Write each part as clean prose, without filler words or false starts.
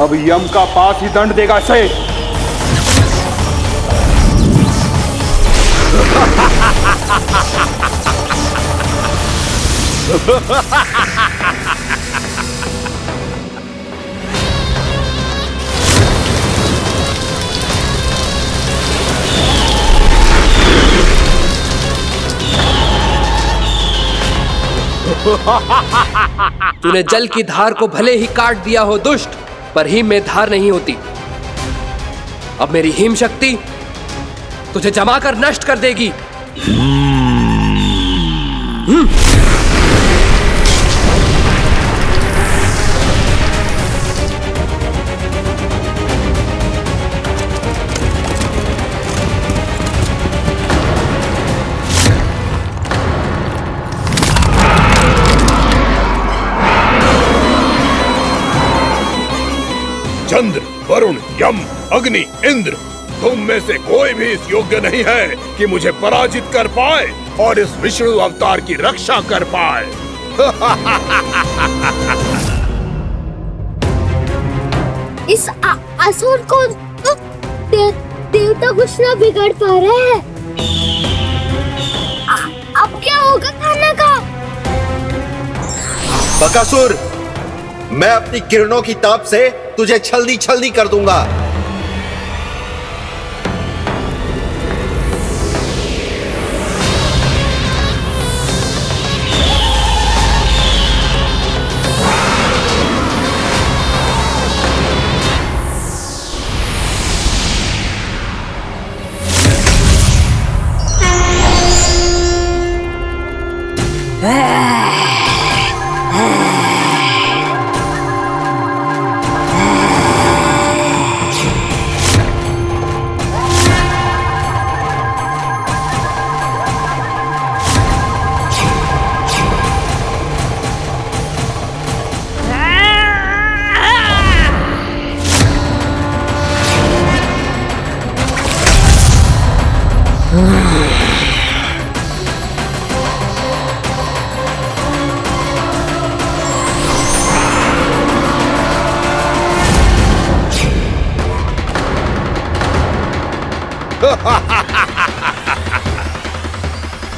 अब यम का पास ही दंड देगा इसे। तूने जल की धार को भले ही काट दिया हो दुष्ट, पर हिम में धार नहीं होती। अब मेरी हिम शक्ति तुझे जमाकर नष्ट कर देगी। चंद्र, वरुण, यम, अग्नि, इंद्र, तुम में से कोई भी इस योग्य नहीं है कि मुझे पराजित कर पाए और इस विष्णु अवतार की रक्षा कर पाए। इस असुर को तो देवता कुछ ना बिगाड़ पा रहे हैं। अब क्या होगा खाना का? बकासुर, मैं अपनी किरणों की ताप से तुझे छलनी छलनी कर दूंगा।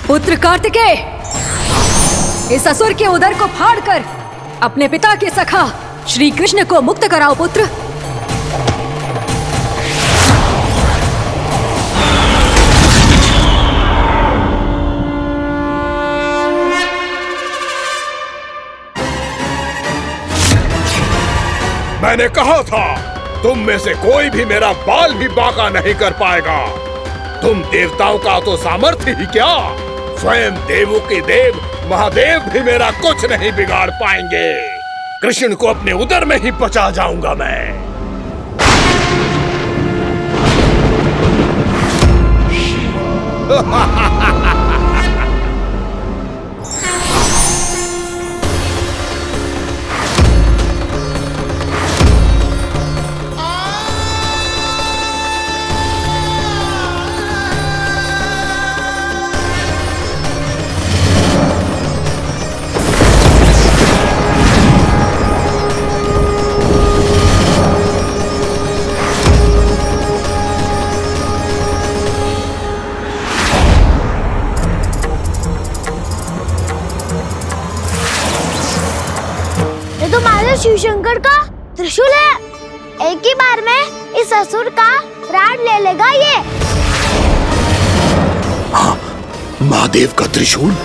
पुत्र कार्तिकेय, इस असुर के उदर को फाड़कर अपने पिता के सखा श्री कृष्ण को मुक्त कराओ पुत्र। मैंने कहा था, तुम में से कोई भी मेरा बाल भी बांका नहीं कर पाएगा। तुम देवताओं का तो सामर्थ्य ही क्या, स्वयं देवों के देव महादेव भी मेरा कुछ नहीं बिगाड़ पाएंगे। कृष्ण को अपने उदर में ही पचा जाऊंगा मैं। शिव शंकर का त्रिशूल है। एक ही बार में इस असुर का प्राण ले लेगा ये। हाँ, महादेव का त्रिशूल।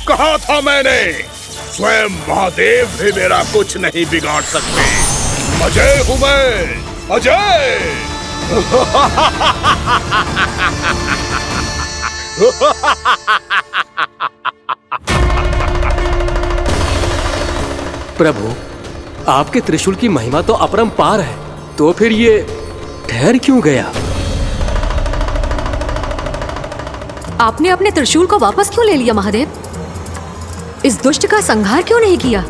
कहा था मैंने, स्वयं महादेव भी मेरा कुछ नहीं बिगाड़ सकते। अजय हूं मैं, अजय। प्रभु, आपके त्रिशूल की महिमा तो अपरंपार है, तो फिर ये ठहर क्यों गया? आपने अपने त्रिशूल को वापस क्यों ले लिया महादेव? इस दुष्ट का संहार क्यों नहीं किया?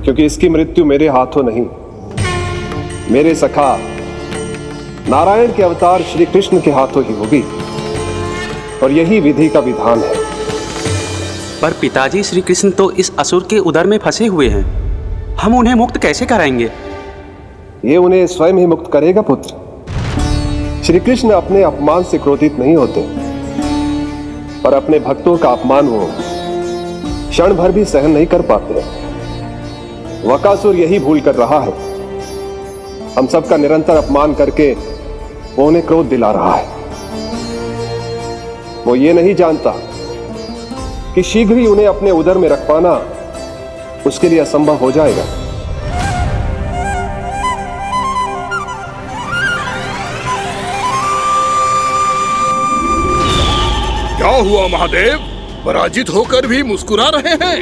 क्योंकि इसकी मृत्यु मेरे हाथों नहीं, मेरे सखा नारायण के अवतार श्री कृष्ण के हाथों ही होगी, और यही विधि का विधान है। पर पिताजी, श्री कृष्ण तो इस असुर के उदर में फंसे हुए हैं, हम उन्हें मुक्त कैसे कराएंगे? ये उन्हें स्वयं ही मुक्त करेगा पुत्र। श्री कृष्ण अपने अपमान से क्रोधित नहीं होते, पर अपने भक्तों का अपमान वो क्षण भर भी सहन नहीं कर पाते। वकासुर यही भूल कर रहा है, हम सबका निरंतर अपमान करके वो उन्हें क्रोध दिला रहा है। वो ये नहीं जानता कि शीघ्र ही उन्हें अपने उदर में रख पाना उसके लिए असंभव हो जाएगा। क्या हुआ महादेव? पराजित होकर भी मुस्कुरा रहे हैं।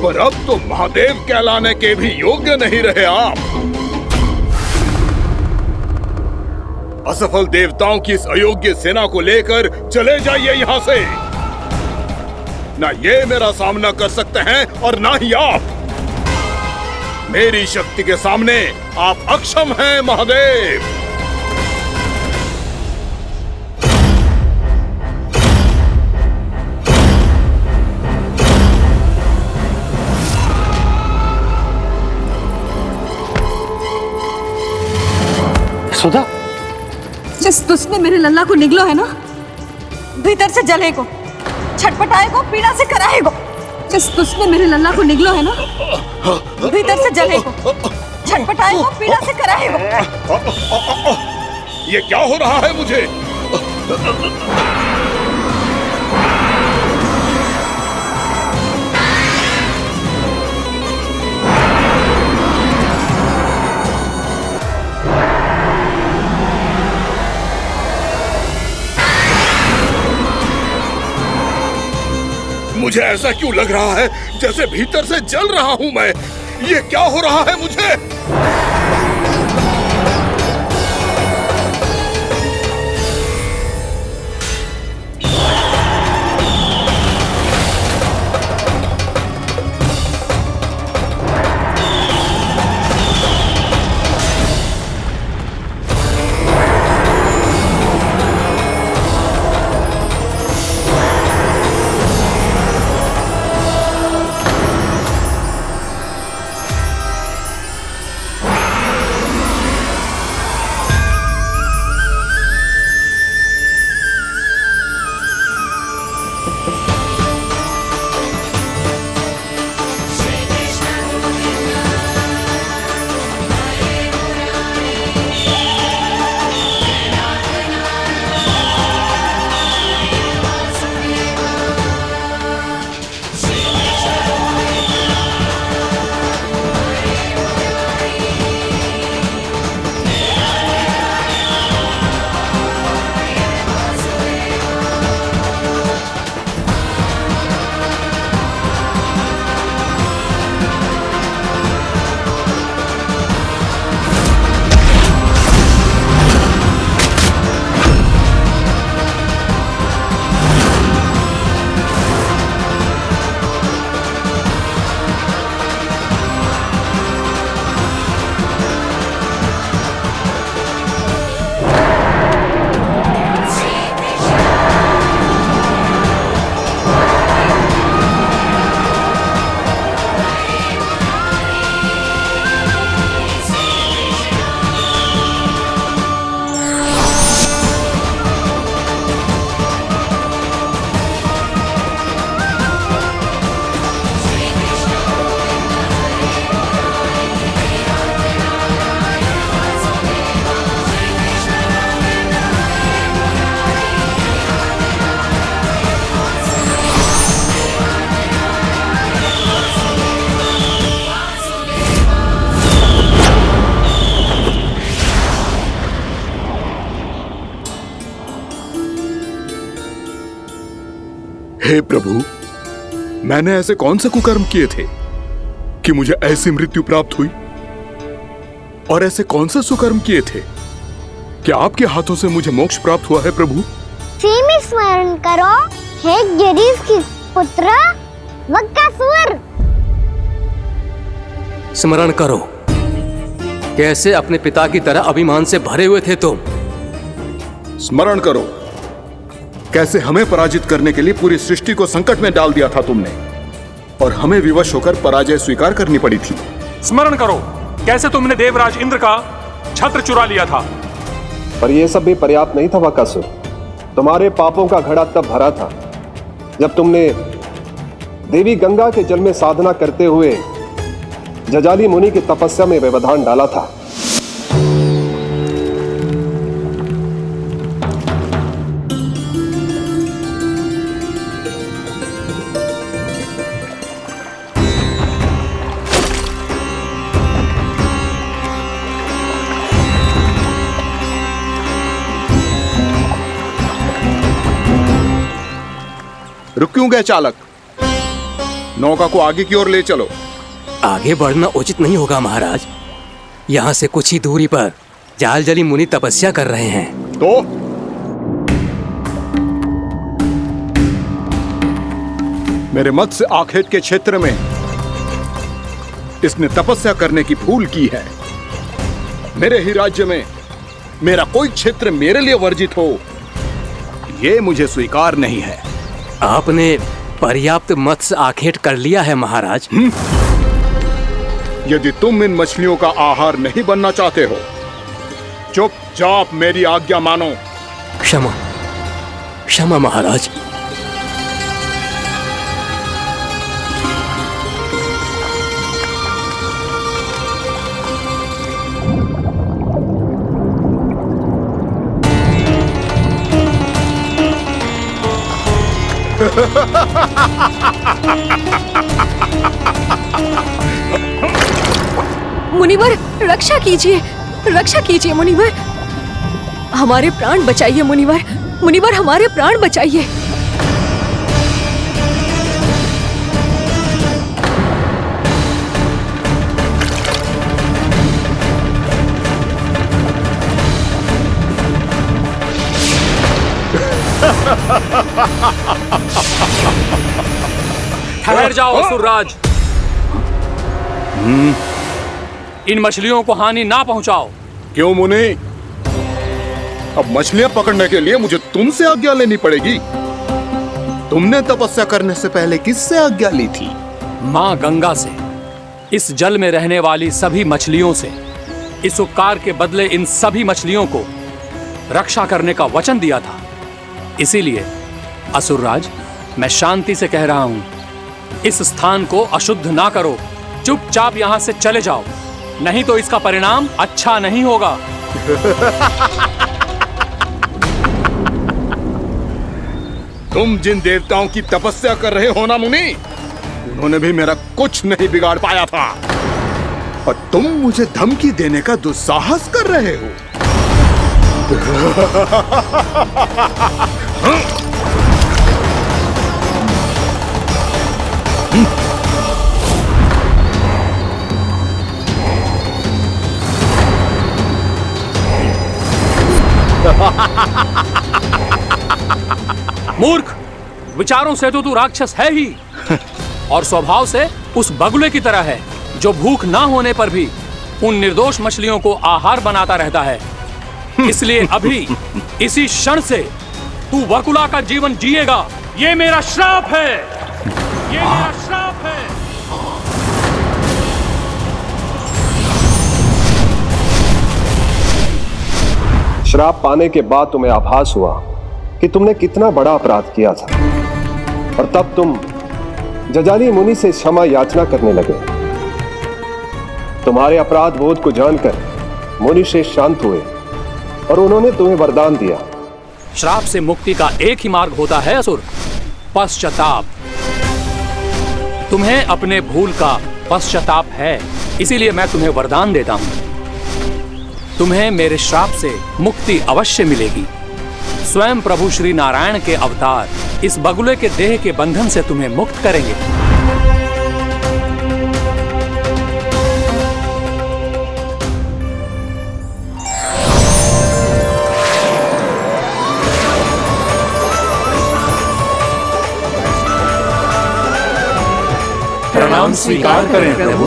पर अब तो महादेव कहलाने के भी योग्य नहीं रहे आप। असफल देवताओं की इस अयोग्य सेना को लेकर चले जाइए यहाँ से। ना ये मेरा सामना कर सकते हैं और ना ही आप। मेरी शक्ति के सामने आप अक्षम हैं महादेव। सुधा, जिस दुष्ट ने मेरे लल्ला को निगलो है ना, भीतर से जलेगो, छटपटाएगो, पीड़ा से कराएगो। जिस दुष्ट ने मेरे लल्ला को निगलो है ना, भीतर से जलेगो, छटपटाएगो, पीड़ा से कराएगो। ये क्या हो रहा है मुझे? मुझे ऐसा क्यों लग रहा है जैसे भीतर से जल रहा हूं मैं? ये क्या हो रहा है मुझे? हे प्रभु, मैंने ऐसे कौन से कुकर्म किए थे कि मुझे ऐसी मृत्यु प्राप्त हुई? और ऐसे कौन से सुकर्म किए थे? क्या आपके हाथों से मुझे मोक्ष प्राप्त हुआ है प्रभु? में स्मरण करो, हे गिरीश की पुत्र वक्कासुर। स्मरण करो, कैसे अपने पिता की तरह अभिमान से भरे हुए थे तुम। स्मरण करो, कैसे हमें पराजित करने के लिए पूरी सृष्टि को संकट में डाल दिया था तुमने, और हमें विवश होकर पराजय स्वीकार करनी पड़ी थी। स्मरण करो, कैसे तुमने देवराज इंद्र का छत्र चुरा लिया था। पर यह सब भी पर्याप्त नहीं था वक्कासुर। तुम्हारे पापों का घड़ा तब भरा था जब तुमने देवी गंगा के जल में साधना करते हुए जजाली मुनि की तपस्या में व्यवधान डाला था। रुक क्यों गए चालक? नौका को आगे की ओर ले चलो। आगे बढ़ना उचित नहीं होगा महाराज। यहाँ से कुछ ही दूरी पर जालजली मुनि तपस्या कर रहे हैं। तो मेरे मत्स्य आखेट के क्षेत्र में इसने तपस्या करने की भूल की है। मेरे ही राज्य में मेरा कोई क्षेत्र मेरे लिए वर्जित हो, यह मुझे स्वीकार नहीं है। आपने पर्याप्त मत्स्य आखेट कर लिया है महाराज। यदि तुम इन मछलियों का आहार नहीं बनना चाहते हो, चुपचाप मेरी आज्ञा मानो। क्षमा, क्षमा महाराज। मुनिवर, रक्षा कीजिए, रक्षा कीजिए मुनिवर। हमारे प्राण बचाइए मुनिवर, मुनिवर हमारे प्राण बचाइए। ठहर जाओ असुरराज। इन मछलियों को हानि ना पहुंचाओ। क्यों मुनि? अब मछलियां पकड़ने के लिए मुझे तुमसे आज्ञा लेनी पड़ेगी। तुमने तपस्या करने से पहले किससे आज्ञा ली थी? मां गंगा से, इस जल में रहने वाली सभी मछलियों से। इस उपकार के बदले इन सभी मछलियों को रक्षा करने का वचन दिया था। इसीलिए असुरराज, मैं शांति से कह रहा हूं, इस स्थान को अशुद्ध ना करो। चुपचाप यहां से चले जाओ, नहीं तो इसका परिणाम अच्छा नहीं होगा। तुम जिन देवताओं की तपस्या कर रहे हो ना मुनि, उन्होंने भी मेरा कुछ नहीं बिगाड़ पाया था, और तुम मुझे धमकी देने का दुस्साहस कर रहे हो। मूर्ख, विचारों से तो तू राक्षस है ही, और स्वभाव से उस बगुले की तरह है जो भूख ना होने पर भी उन निर्दोष मछलियों को आहार बनाता रहता है। इसलिए अभी इसी क्षण से तू बगुला का जीवन जिएगा। ये मेरा श्राप है, ये मेरा श्राप है। श्राप पाने के बाद तुम्हें आभास हुआ कि तुमने कितना बड़ा अपराध किया था, और तब तुम जजाली मुनि से क्षमा याचना करने लगे। तुम्हारे अपराध बोध को जानकर मुनि श्रेष्ठ शांत हुए और उन्होंने तुम्हें वरदान दिया। श्राप से मुक्ति का एक ही मार्ग होता है असुर, पश्चाताप। तुम्हें अपने भूल का पश्चाताप है, इसीलिए मैं तुम्हें वरदान देता हूं। तुम्हें मेरे श्राप से मुक्ति अवश्य मिलेगी। स्वयं प्रभु श्री नारायण के अवतार इस बगुले के देह के बंधन से तुम्हें मुक्त करेंगे। हम स्वीकार करें प्रभु।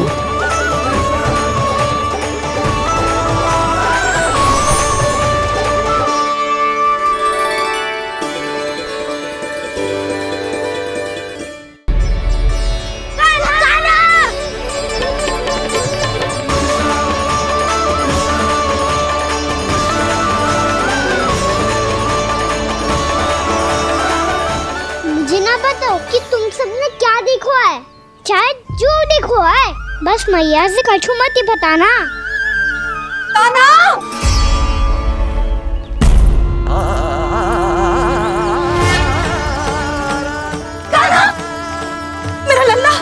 मुझे ना बताओ कि तुम सबने क्या देखा है, चाहे जो देखो है, बस मैया से कछु मत ही बताना। कान्हा! कान्हा! मेरा लल्ला!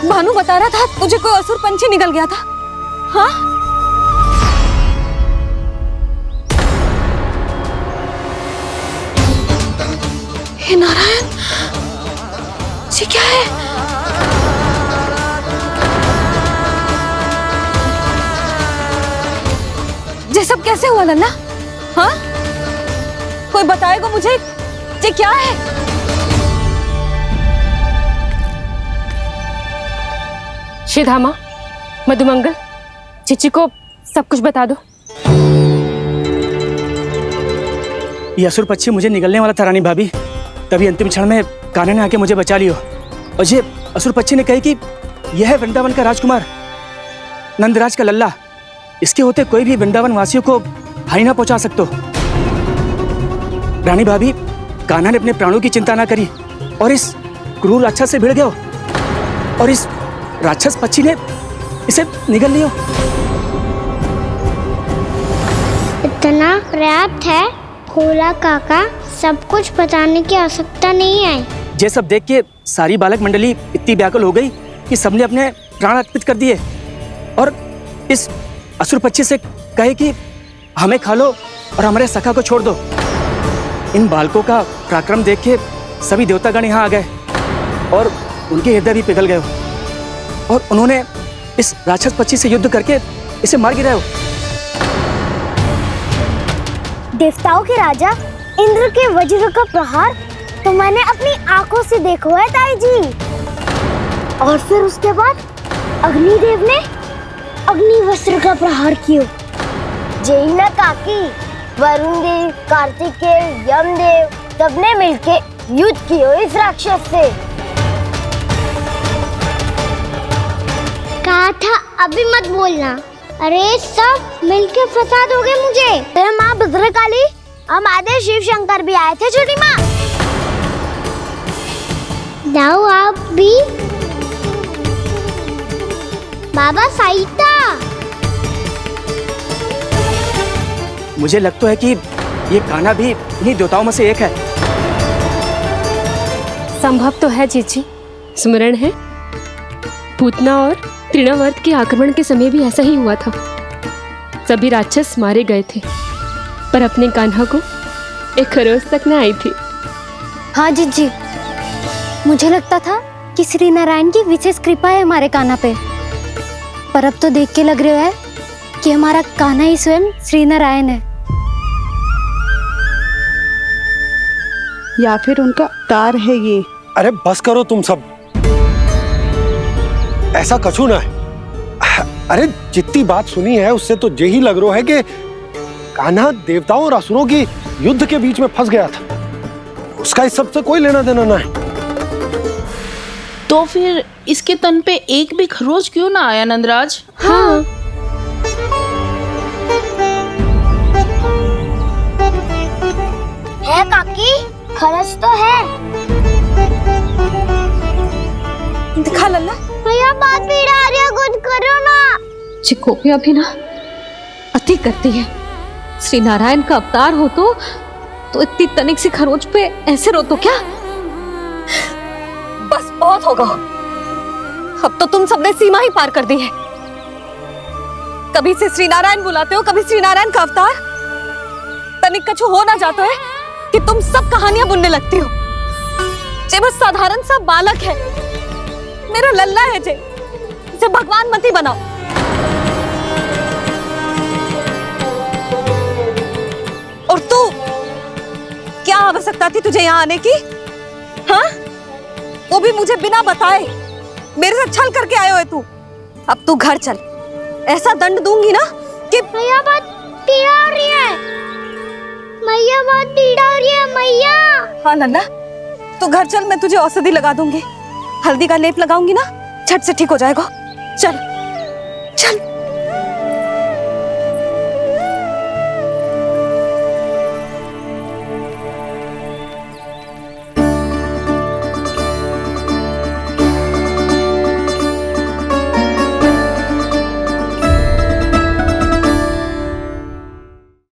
भानु बता रहा था तुझे कोई असुर पंछी निकल गया था। हाँ? हे नारायण, ये क्या है? ये सब कैसे हुआ लल्ला? हाँ? कोई बताएगा मुझे ये क्या है? श्रीधामा, मधुमंगल, चिची को सब कुछ बता दो। ये असुर पक्षी मुझे निगलने वाला था रानी भाभी, तभी अंतिम क्षण में कान्हा ने आके मुझे बचा लियो। और ये असुर पक्षी ने कही कि यह है वृंदावन का राजकुमार, नंदराज का लल्ला। इसके होते कोई भी वृंदावन वासियों को हानि ना पहुंचा सकते। रानी भाभी, कान्हा ने अपने प्राणों की चिंता ना करी और इस क्रूर राक्षस से भिड़ गयो और इस राक्षस पक्षी ने इसे निगल लियो। इतना पर्याप्त है भोला काका, सब कुछ बताने की आवश्यकता नहीं है। ये सब देख के सारी बालक मंडली इतनी व्याकुल हो गई कि सबने अपने प्राण अर्पित कर दिए और इस असुर पक्षी से कहे कि हमें खा लो और हमारे सखा को छोड़ दो। इन बालकों का पराक्रम देख के सभी देवतागण यहाँ आ गए और उनके हृदय भी पिघल गए और उन्होंने इस राक्षस पक्षी से युद्ध करके इसे मार गिराया। देवताओं के राजा इंद्र के वज्र का प्रहार तो मैंने अपनी आंखों से देखा है ताई जी। और फिर उसके बाद अग्निदेव ने अग्निवस्त्र का प्रहार किया। जय ना काकी, वरुण देव, कार्तिकेय, यमदेव सबने मिलके युद्ध किया इस राक्षस से। कहा था अभी मत बोलना। अरे सब मिलके फंसा दोगे मुझे। फिर माँ भद्रकाली और महादेव शिव शंकर भी आए थे छोटी माँ। जाओ आप भी। बाबा साईता, मुझे लगता है कि ये कान्हा भी इन्हीं देवताओं में से एक है। संभव तो है चीची, स्मरण है पूतना और तृणावर्त के आक्रमण के समय भी ऐसा ही हुआ था। सभी राक्षस मारे गए थे पर अपने कान्हा को एक खरोच तक न आई थी। हाँ जीजी, मुझे लगता था कि श्री नारायण की विशेष कृपा है हमारे कान्हा पे, पर अब तो देख के लग रहा है कि हमारा कान्हा ही स्वयं श्री नारायण है। या फिर उनका अवतार है ये। अरे बस करो तुम सब, ऐसा कछु ना है। अरे जितनी बात सुनी है उससे तो यही लग रहा है कि कान्हा देवताओं और असुरों की युद्ध के बीच में फंस गया था। उसका इस सब से कोई लेना देना ना है। तो फिर इसके तन पे एक भी खरोच क्यों ना आया नंदराज? हाँ, है काकी, खरच तो है। दिखा लल्ला। भैया बात पीड़ा आ रही है, कुछ करो ना। चिकोपिया भी ना अति करती है। श्री नारायण का अवतार हो तो इतनी तनिक सी खरोच पे ऐसे रो तो क्या? बस बहुत होगा। अब तो तुम सबने सीमा ही पार कर दी है। कभी से श्री नारायण बुलाते हो, कभी श्री नारायण का अवतार। तनिक कछु हो ना जाता है कि तुम सब कहानियां बुनने लगती हो। जे बस साधारण सा बालक है, मेरा लल्ला है जे भगवान मत ही बनाओ। और तू, क्या आवश्यकता थी तुझे यहाँ आने की? हाँ, वो भी मुझे बिना बताए। मेरे साथ छल करके आए हो तू। अब तू घर चल, ऐसा दंड दूंगी ना कि मैया बहुत पीड़ा हो रही है, मैया बहुत पीड़ा हो रही है मैया। हाँ नन्ना, तू घर चल, मैं तुझे औषधि लगा दूंगी। हल्दी का लेप लगाऊंगी ना, झट से ठीक हो जाएगा। चल चल।